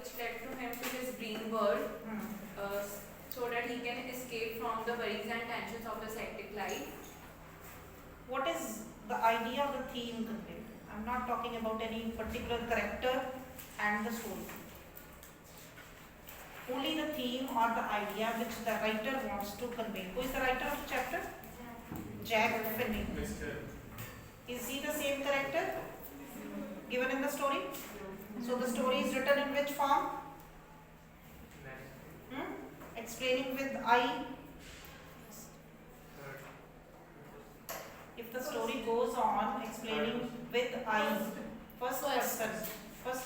which led to him to his dream world, so that he can escape from the worries and tensions of his hectic life. What is the idea of the theme conveyed? I'm not talking about any particular character and the story. Only the theme or the idea which the writer wants to convey. Who is the writer of the chapter? Jack Finney. Is he the same character given in the story? So the story is written in which form? Explaining with I. If the story goes on explaining with I, first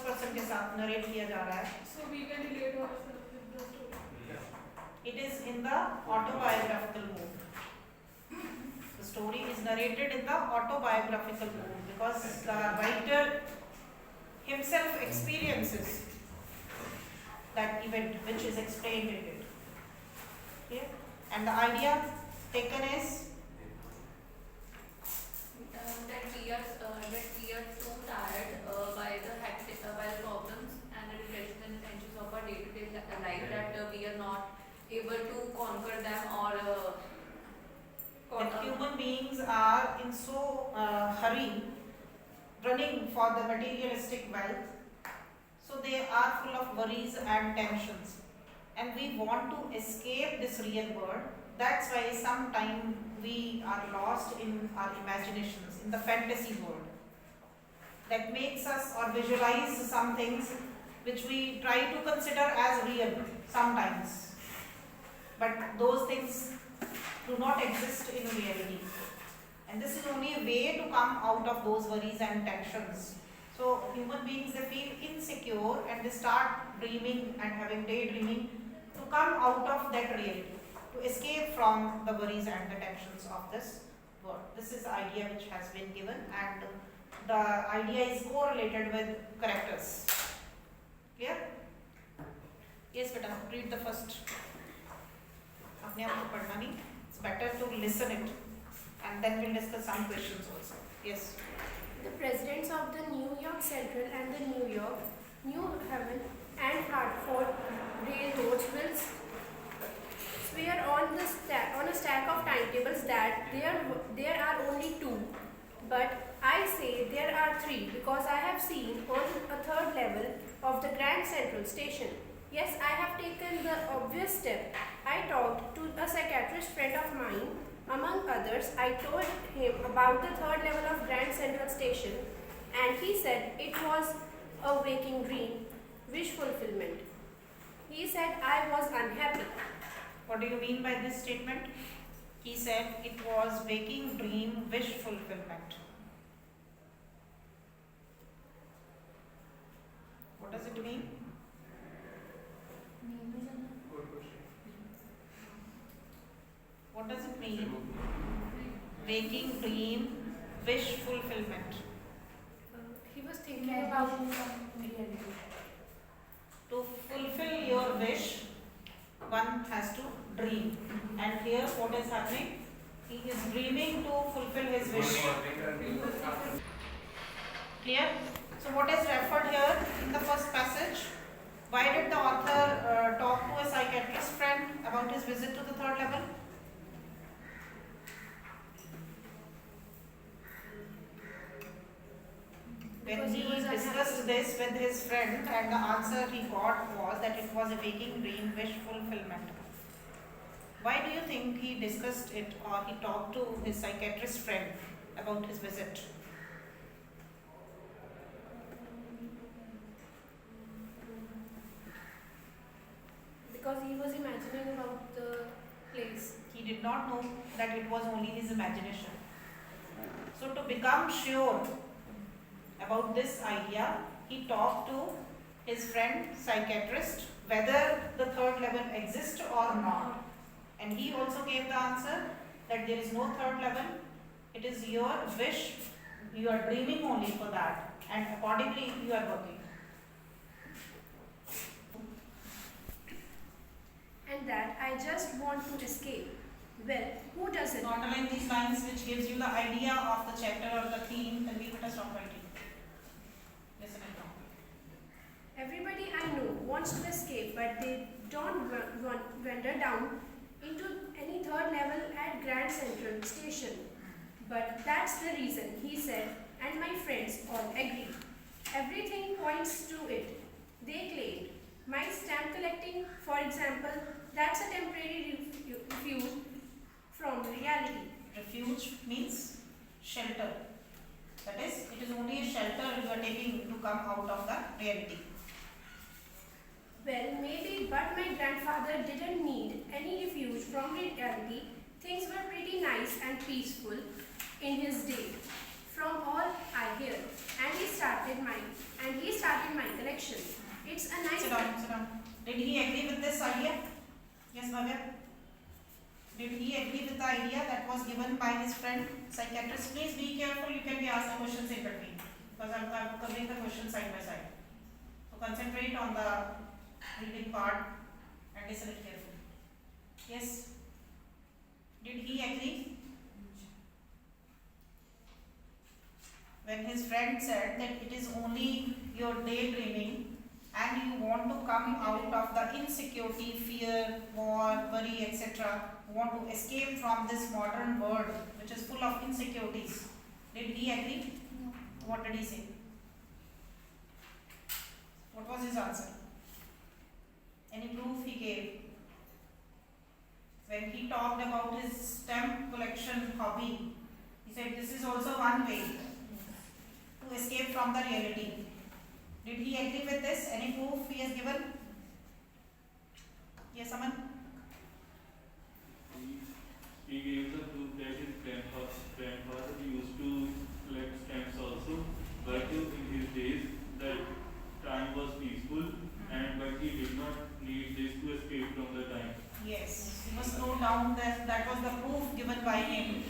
person के साथ narrate किया जा रहा है. So we can relate ourselves with the story. It is in the autobiographical mode. The story is narrated in the autobiographical mode because the writer himself experiences that event which is explained in it. Okay? And the idea taken is That we are too tired by the hectic, by the problems and the depression and the tensions of our day-to-day life, that we are not able to conquer them or that human beings are in so hurry running for the materialistic wealth, so they are full of worries and tensions, and we want to escape this real world. That's why sometimes we are lost in our imaginations, in the fantasy world that makes us or visualize some things which we try to consider as real sometimes, but those things do not exist in reality, and this is only a way to come out of those worries and tensions. So human beings, they feel insecure and they start dreaming and having daydreaming to come out of that reality, to escape from the worries and the tensions of this world. This is the idea which has been given, and the idea is correlated with characters. Clear? Yes, beta, read the first. अपने आप को पढ़ना नहीं. It's better to listen it, and then we'll discuss some questions also. Yes. The presidents of the New York Central and the New York, New Haven and Hartford railroads will swear on a stack of timetables that there are only two, but I say there are three because I have seen on a third level of the Grand Central Station. Yes, I have taken the obvious step. I talked to a psychiatrist friend of mine. Among others, I told him about the third level of Grand Central Station, and he said it was a waking dream, wish fulfillment. He said I was unhappy. What do you mean by this statement? He said it was waking dream, wish fulfillment. What does it mean? What does it mean? Waking dream, wish fulfillment. He was thinking about reality. To fulfill your wish, one has to dream. And here what is happening? He is dreaming to fulfill his wish. Clear? So what is referred here in the first passage? Why did the author talk to a psychiatrist friend about his visit to the third level? When he discussed this with his friend, and the answer he got was that it was a waking dream, wish fulfillment. Why do you think he discussed it, or he talked to his psychiatrist friend about his visit? Because he was imagining about the place. He did not know that it was only his imagination. So to become sure about this idea, he talked to his friend psychiatrist whether the third level exists or not. And he also gave the answer that there is no third level. It is your wish. You are dreaming only for that, and accordingly you are working. And that I just want to escape. Well, who doesn't? Not align these lines which gives you the idea of the chapter or the theme, then we better stop writing. Listen and talk. Everybody I know wants to escape, but they don't wander down into any third level at Grand Central Station. But that's the reason, he said, and my friends all agreed. Everything points to it, they claimed. My stamp collecting, for example, that's a temporary refuge from reality. Refuge means shelter. That is, it is only a shelter you are taking to come out of the reality. Well, maybe, but my grandfather didn't need any refuge from reality. Things were pretty nice and peaceful in his day, from all I hear. And he started my collection. It's a nice. Sit down. Did he agree with this idea? Yes, Bhavya. Did he agree with the idea that was given by his friend psychiatrist? Please be careful, you can be asked the questions in between, because I'm covering the questions side by side. So concentrate on the reading part and listen it carefully. Yes? Did he agree? When his friend said that it is only your daydreaming and you want to come out of the insecurity, fear, war, worry, etc., want to escape from this modern world which is full of insecurities. Did he agree? No. What did he say? What was his answer? Any proof he gave? When he talked about his stamp collection hobby, he said this is also one way to escape from the reality. Did he agree with this? Any proof he has given? Yes, Aman? He gave the proof that his grandfather used to collect stamps also, but in his days the time was peaceful, but he did not need this to escape from the time. Yes, you must note down that was the proof given by him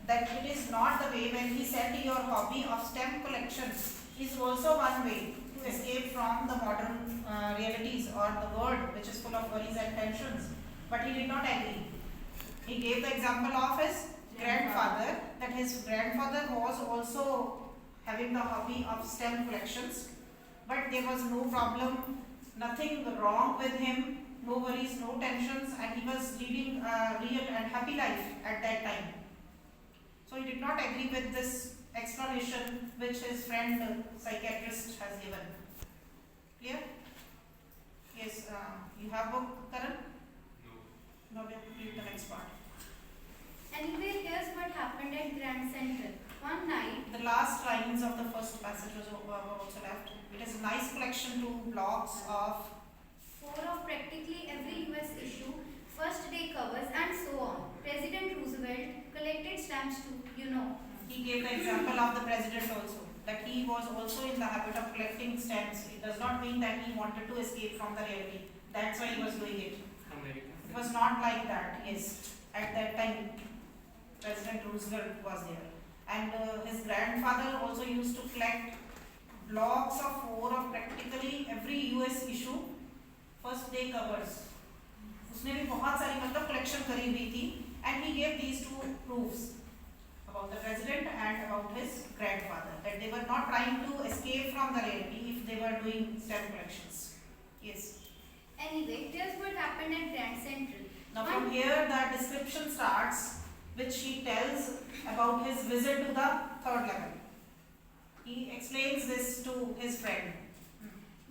that it is not the way. When he said your hobby of stamp collection is also one way to escape from the modern realities or the world which is full of worries and tensions, but he did not agree. He gave the example of his grandfather, that his grandfather was also having the hobby of stamp collections, but there was no problem, nothing wrong with him, no worries, no tensions, and he was leading a real and happy life at that time. So he did not agree with this explanation which his friend psychiatrist has given. Clear? Yes, you have book, Karan? No. No, read the next part. Anyway, here's what happened at Grand Central. One night, The last lines of the first passage was also left. It is a nice collection to blocks of 4 of practically every US issue, first day covers, and so on. President Roosevelt collected stamps too, you know. He gave the example of the president also, that he was also in the habit of collecting stamps. It does not mean that he wanted to escape from the reality. That's why he was doing it. It was not like that, yes. At that time, President Roosevelt was there. And his grandfather also used to collect blocks of 4 of practically every US issue, first day covers. उसने भी बहुत सारी मतलब collection करी हुई थी, and he gave these 2 proofs about the president and about his grandfather, that they were not trying to escape from the reality if they were doing stamp collections. Yes. Anyway, here's what happened at Grand Central. Now from here the description starts, which he tells about his visit to the 3rd level. He explains this to his friend.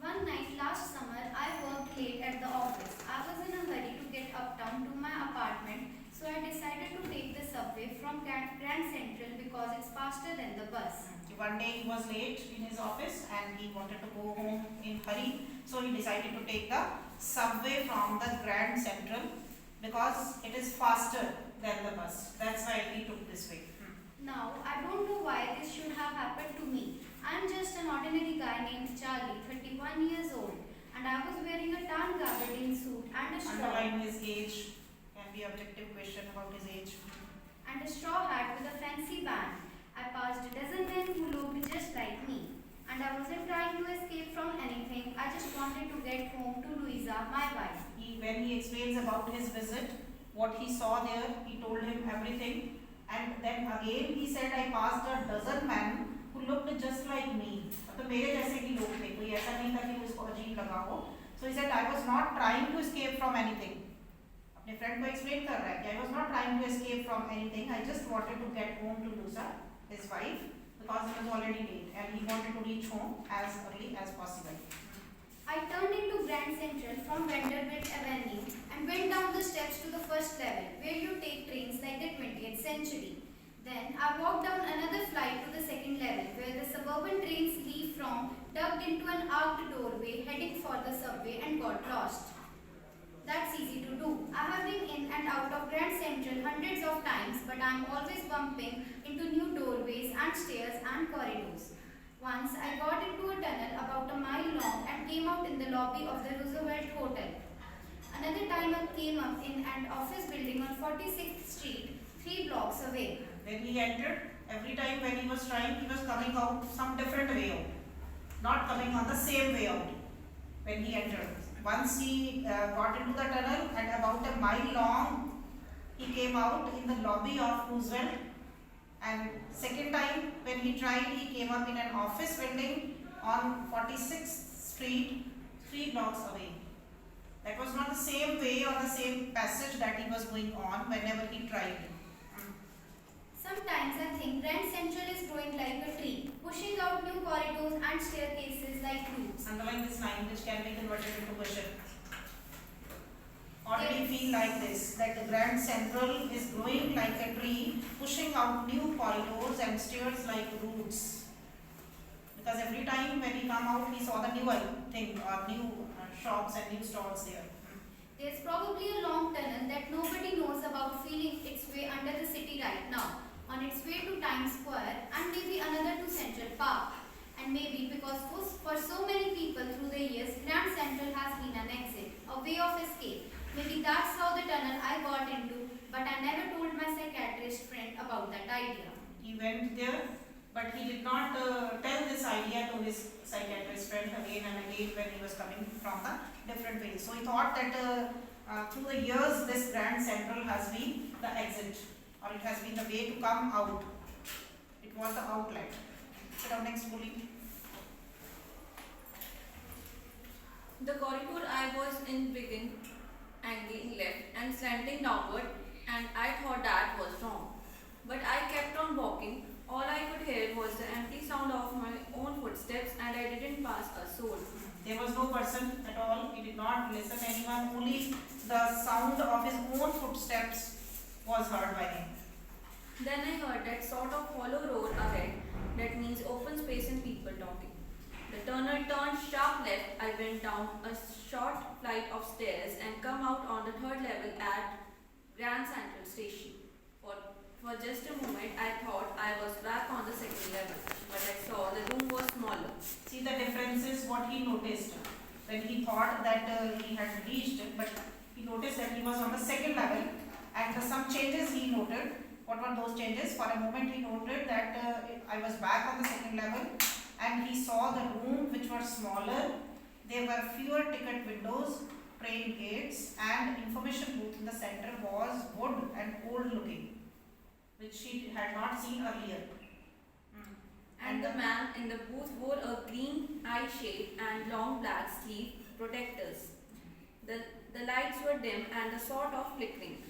One night last summer, I worked late at the office. I was in a hurry to get uptown to my apartment, so I decided to take the subway from Grand Central because it's faster than the bus. One day he was late in his office and he wanted to go home in hurry, so he decided to take the subway from the Grand Central because it is faster than the bus. That's why he took this way. Now, I don't know why this should have happened to me. I'm just an ordinary guy named Charlie, 31 years old, and I was wearing a tan gabardine suit and a straw Underline his age, can be objective question about his age. hat with a fancy band. I passed a dozen men who looked just like me, and I wasn't trying to escape from anything. I just wanted to get home to Louisa, my wife. When he explains about his visit, what he saw there, he told him everything, and then again he said, I passed a dozen men who looked just like me. मतलब मेरे जैसे ही लोग थे, कोई ऐसा नहीं था कि उसको अजीब लगा हो. So he said, I was not trying to escape from anything. अपने friend को explain कर रहा है कि I was not trying to escape from anything. I just wanted to get home to Lusa, his wife, because it was already late and he wanted to reach home as early as possible. I turned into Grand Central from Vanderbilt Avenue and went down the steps to the first level, where you take trains like the 20th century. Then I walked down another flight to the second level, where the suburban trains leave from, tucked into an arched doorway, heading for the subway, and got lost. That's easy to do. I have been in and out of Grand Central hundreds of times, but I'm always bumping into new doorways and stairs and corridors. Once I got into a tunnel about a mile long and came out in the lobby of the Roosevelt Hotel. Another time I came up in an office building on 46th Street, 3 blocks away. When he entered, every time when he was trying, he was coming out some different way out, not coming on the same way out when he entered. Once he got into the tunnel and about a mile long, he came out in the lobby of Roosevelt. And second time when he tried, he came up in an office building on 46th Street, 3 blocks away. That was not the same way or the same passage that he was going on whenever he tried. Sometimes I think Grand Central is growing like a tree, pushing out new corridors and staircases like roots. Underline this line which can be converted into question. Or do you feel like this, that the Grand Central is growing like a tree, pushing out new corridors and stairs like roots? Because every time when he come out, he saw the new thing or new shops and new stalls there. There's probably a long tunnel that nobody knows about feeling its way under the city right now, on its way to Times Square and maybe another to Central Park. And maybe because for so many people through the years, Grand Central has been an exit, a way of escape. Maybe that's how the tunnel I got into, but I never told my psychiatrist friend about that idea. He went there, but he did not tell this idea to his psychiatrist friend again and again when he was coming from the different ways. So he thought that through the years, this Grand Central has been the exit, or it has been the way to come out. It was the outlet. Sit down next, bully. The corridor I was in began angling left and slanting downward, and I thought that was wrong. But I kept on walking. All I could hear was the empty sound of my own footsteps, and I didn't pass a soul. There was no person at all. He did not listen to anyone. Only the sound of his own footsteps was heard by him. Then I heard that sort of hollow roar ahead. That means open space and people talking. The tunnel turned sharp left. I went down a short flight of stairs and come out on the 3rd level at Grand Central Station. For just a moment, I thought I was back on the 2nd level, but I saw the room was smaller. See, the difference is what he noticed. When he thought that he had reached, but he noticed that he was on the 2nd level, and some changes he noted. What were those changes? For a moment he noted that I was back on the 2nd level, and he saw the room which were smaller. There were fewer ticket windows, train gates, and information booth in the center was wood and old looking, which he had not seen earlier. And the man in the booth wore a green eye shade and long black sleeve protectors. The lights were dim and a sort of flickering.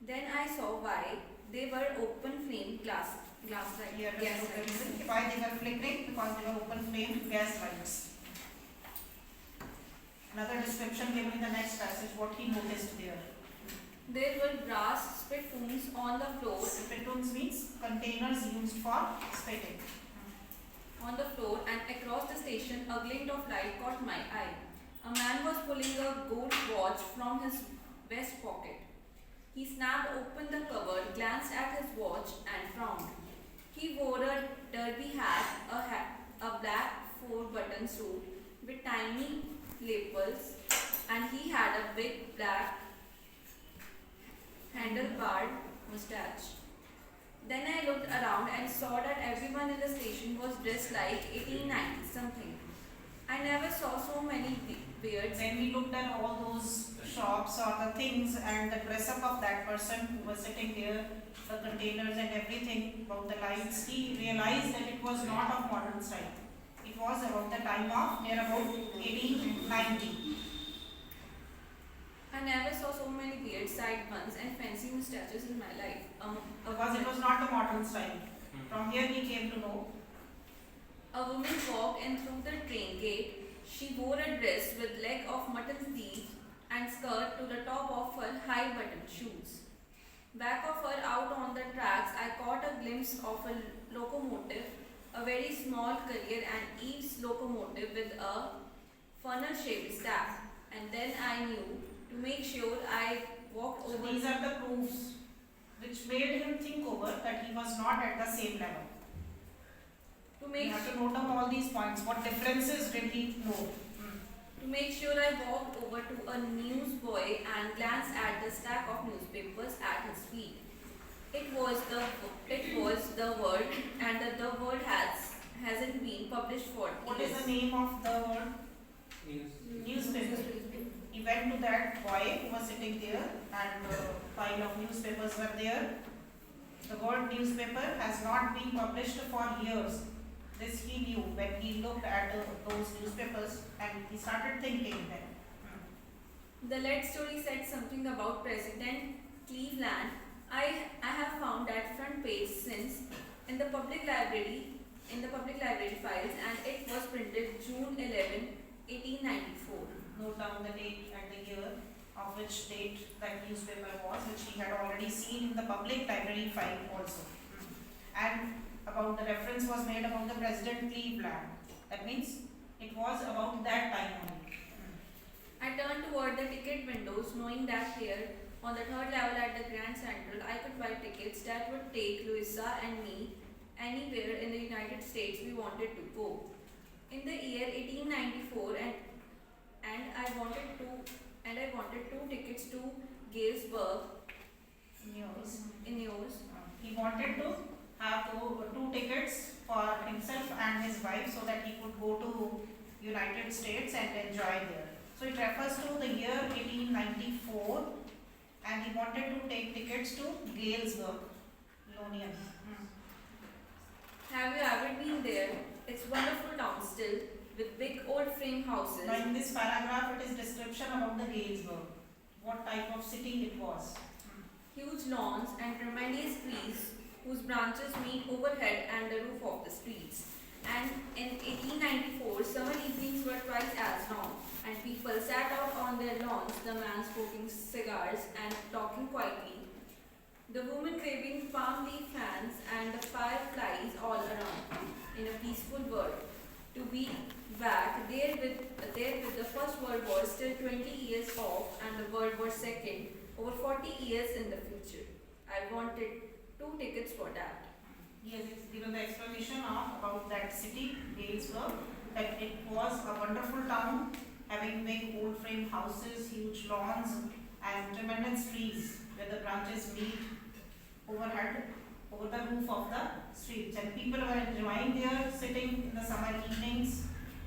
Then I saw why. They were open flame glass lights. Here is Gas the lights. reason why they were flickering, because they were open flame gas lights. Another description given in the next passage, what he noticed there. There were brass spittoons on the floor. Spittoons means containers used for spitting. On the floor and across the station, a glint of light caught my eye. A man was pulling a gold watch from his vest pocket. He snapped open the cover, glanced at his watch, and frowned. He wore a derby hat, a black 4-button suit with tiny lapels, and he had a big black handlebarred mustache. Then I looked around and saw that everyone in the station was dressed like 1890 something. I never saw so many beards. When we looked at all those shops or the things and the dress up of that person who was sitting there, the containers and everything about the lights, he realized that it was not of modern style. It was about the time of near about 1890. wanted side buns and fancy moustaches in my life. Because it was not the modern style. From here we came to know. A woman walked in through the train gate. She wore a dress with leg of mutton sleeves and skirt to the top of her high-buttoned shoes. Back of her, out on the tracks, I caught a glimpse of a locomotive, a very small Courier and Eaves locomotive with a funnel-shaped staff. And then I knew, to make sure, I walked So over. these are the proofs which made him think over that he was not at the same level. To You make have to note down all these points. What differences did he know? To make sure, I walked over to a newsboy and glanced at the stack of newspapers at his feet. It was the word, and the word hasn't been published for What years. is the name of the word? Newspaper. He went to that boy who was sitting there, and a pile of newspapers were there. The word newspaper has not been published for years. This he knew when he looked at those newspapers, and he started thinking then. The lead story said something about President Cleveland. I have found that front page since in the public library files, and it was printed June 11, 1894. Note down the date and the year of which date that newspaper was, which he had already seen in the public library file also. And about the reference was made about the President Cleveland. That means it was about that time only. I turned toward the ticket windows, knowing that here, on the third level at the Grand Central, I could buy tickets that would take Louisa and me anywhere in the United States we wanted to go. In the year 1894, and I wanted two tickets to Galesburg News. in News. He wanted to have two tickets for himself and his wife so that he could go to United States and enjoy there. So it refers to the year 1894, and he wanted to take tickets to Galesburg, Lonian. Have you ever been there? It's wonderful town still, with big old frame houses. Now in this paragraph it is description about the Galesburg, what type of city it was. Huge lawns and tremendous trees whose branches meet overhead and the roof of the streets. And in 1894, summer evenings were twice as long, and people sat out on their lawns, the man smoking cigars and talking quietly, the woman waving palm leaf fans, and the fireflies all around, in a peaceful world. To be back there with the First World War still 20 years off, and the World War II over 40 years in the future. I wanted 2 tickets for that. Yes, it's given the explanation about that city, Galesburg, that it was a wonderful town having big old frame houses, huge lawns, and tremendous trees where the branches meet overhead over the roof of the streets. And people were enjoying there, sitting in the summer evenings,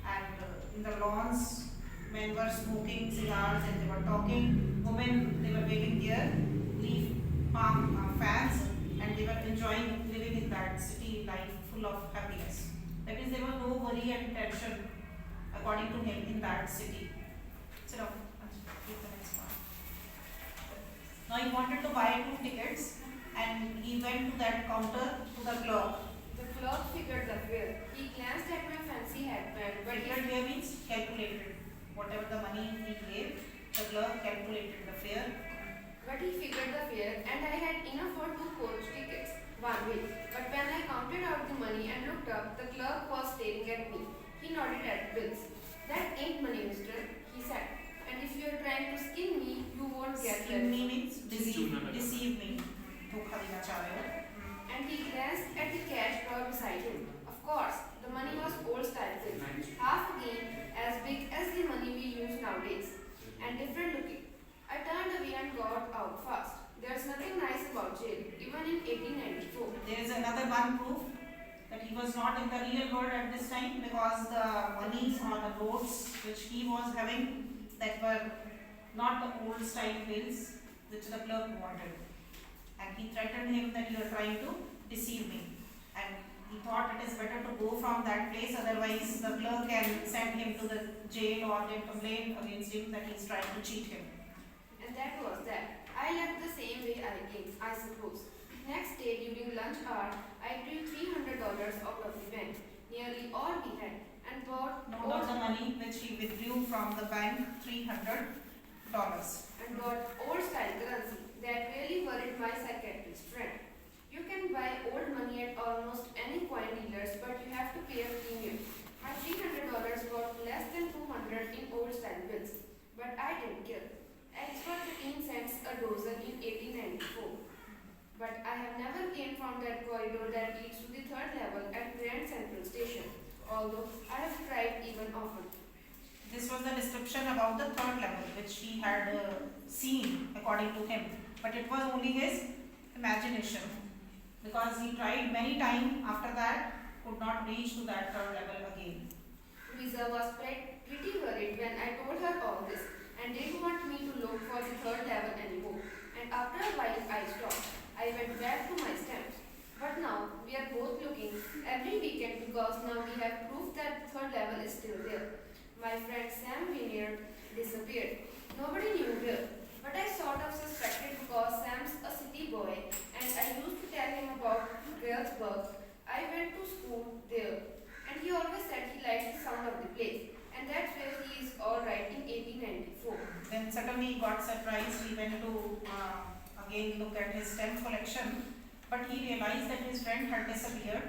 and in the lawns, men were smoking cigars and they were talking. Women, they were waving their leaf palm fans, and they were enjoying living in that city life full of happiness. That means there was no worry and tension, according to him, in that city. Sit down. Take the next one. Now he wanted to buy 2 tickets, and he went to that counter to the clerk. The clerk figured the fare. He glanced at my fancy headband, but Figured here means calculated. Whatever the money he gave, the clerk calculated the fare. he figured the fare, and I had enough for 2 coach tickets, one way. But when I counted out the money and looked up, the clerk was staring at me. He nodded at bills. "That ain't money, mister," he said. "And if you're trying to skin me, you won't get Skin there." me means deceive me. धोखा देना चाह रहे हो. And he glanced at the cash drawer beside him. Of course, the money was old-style bills, half again as big as the money we use nowadays, and different looking. I turned away and got out fast. There's nothing nice about jail, even in 1894. There is another one proof that he was not in the real world at this time, because the monies or the notes which he was having, that were not the old style bills which the clerk wanted. And he threatened him that you are trying to deceive me. And he thought it is better to go from that place, otherwise the clerk can send him to the jail or can complain against him that he is trying to cheat him. And that was that. I left the same way I came, I suppose. Next day during lunch hour, I drew $300 out of the bank, nearly all we had, and bought Note down the money which he withdrew from the bank, $300. old style currency that really worried my psychiatrist friend. You can buy old money at almost any coin dealers, but you have to pay a premium. My $300 got less than 200 in old style bills, but I didn't care. Eggs were 15 cents a dozen in 1894. But I have never came from that corridor that leads to the third level at Grand Central Station, although I have tried even often. This was the description about the third level which he had seen according to him, but it was only his imagination because he tried many times after that, could not reach to that third level again. Louisa was pretty worried when I told her all this and didn't want me to look for the third level anymore. And after a while I stopped. I went back to my stamps. But now we are both looking every weekend because now we have proof that the third level is still there. My friend Sam Vinier disappeared. Nobody knew where. But I sort of suspected because Sam's a city boy and I used to tell him about Galesburg. I went to school there and he always said he liked the sound of the place. And that's where he is alright in 1894. Then suddenly he got surprised. He went to again look at his stamp collection, but he realized that his friend had disappeared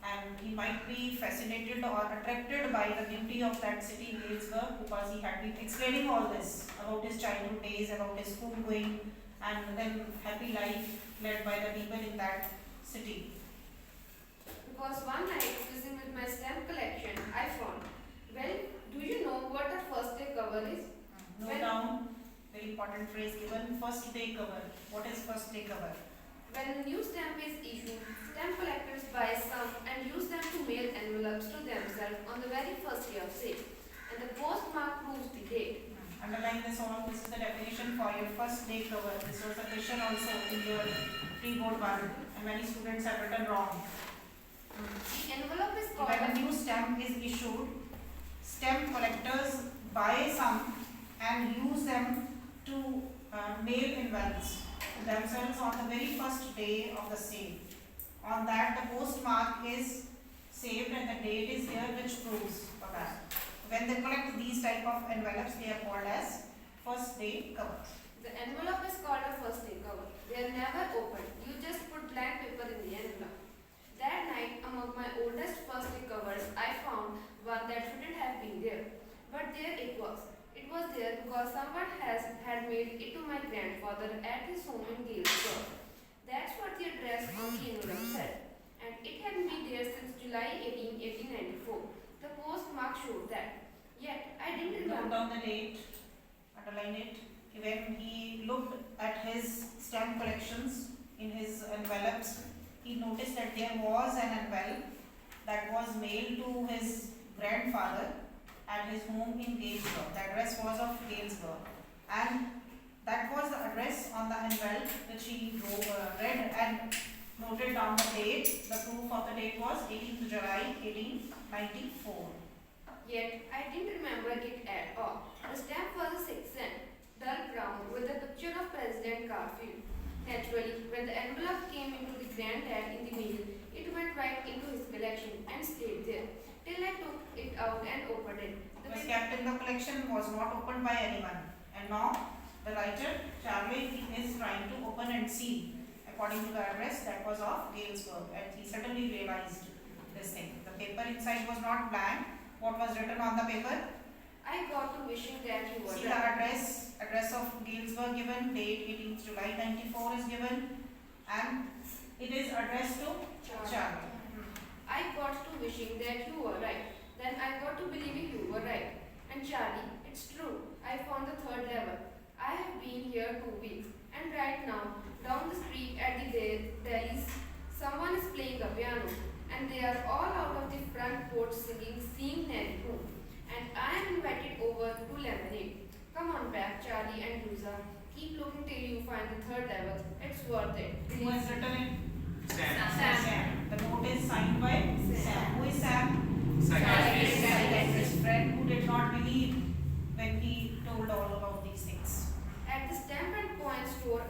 and he might be fascinated or attracted by the beauty of that city, Galesburg, because he had been explaining all this about his childhood days, about his school going, and then happy life led by the people in that city. Because one night, fizzing with my stamp collection, I found, well, do you know what a first day cover is? Note down, very important phrase given, first day cover. What is first day cover? When a new stamp is issued, stamp collectors buy some and use them to mail envelopes to themselves on the very first day of sale. And the postmark proves the date. Underline this all. This is the definition for your first day cover. This was a question also in your pre-board one, and many students have written wrong. The envelope is called When a new stamp is issued, stamp collectors buy some and use them to mail envelopes to themselves on the very first day of the sale. On that, the postmark is saved and the date is here, which proves for that. When they collect these type of envelopes, they are called as first day covers. The envelope is called a first day cover. They are never opened. You just put blank paper in the envelope. That night, among my oldest first day covers, I found one that shouldn't have been there. But there it was. It was there because someone had mailed it to my grandfather at his home in Galesburg. That's what the address on the envelope said. And it had been there since July 18, 1894. The postmark showed that. Yet, I didn't Note remember. down the date, underline it. When he looked at his stamp collections in his envelopes, he noticed that there was an envelope that was mailed to his grandfather at his home in Galesburg. The address was of Galesburg, and that was the address on the envelope which he read and noted down the date. The proof of the date was 18th July 1894. Yet, I didn't remember it at all. The stamp was a 6 cent, dull brown, with a picture of President Garfield. Naturally, when the envelope came into the granddad in the mail, it went right into his collection and stayed there, till I took it out and opened it. It was kept in the collection, was not opened by anyone. And now, the writer, Charlie, is trying to open and see, according to the address that was of Galesburg, and he suddenly realized this thing. The paper inside was not blank. What was written on the paper? I got to wishing that he was See the right. address of Galesburg given, date 18th July 94 is given, and it is addressed to Charlie. I got to wishing that you were right. Then I got to believing you were right. And Charlie, it's true. I found the third level. I have been here 2 weeks, and right now, down the street at the delis, someone is playing a piano, and they are all out of the front porch singing "Seeing Nanny Home." And I am invited over to lemonade. Come on back, Charlie and Louisa. Keep looking till you find the third level. It's worth it. Who has written it? Sam. The note is signed by Sam. Who is Sam? Psychiatrist. His friend who did not believe when he told all about these things. At the stamp and coin store,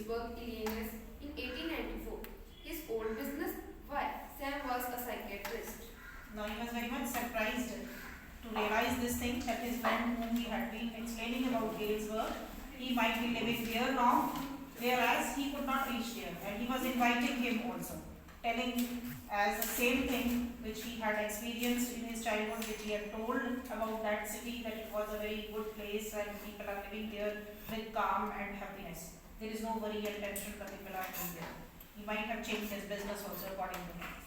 Galesburg, Illinois in 1894. His old business? Why? Sam was a psychiatrist. Now he was very much surprised to realize this thing, that his friend whom he had been explaining about Galesburg, he might be living there now, whereas he could not reach there, and he was inviting him also, telling as the same thing which he had experienced in his childhood, which he had told about that city, that it was a very good place and people are living there with calm and happiness. There is no worry and tension, the people are living there. He might have changed his business also according to him.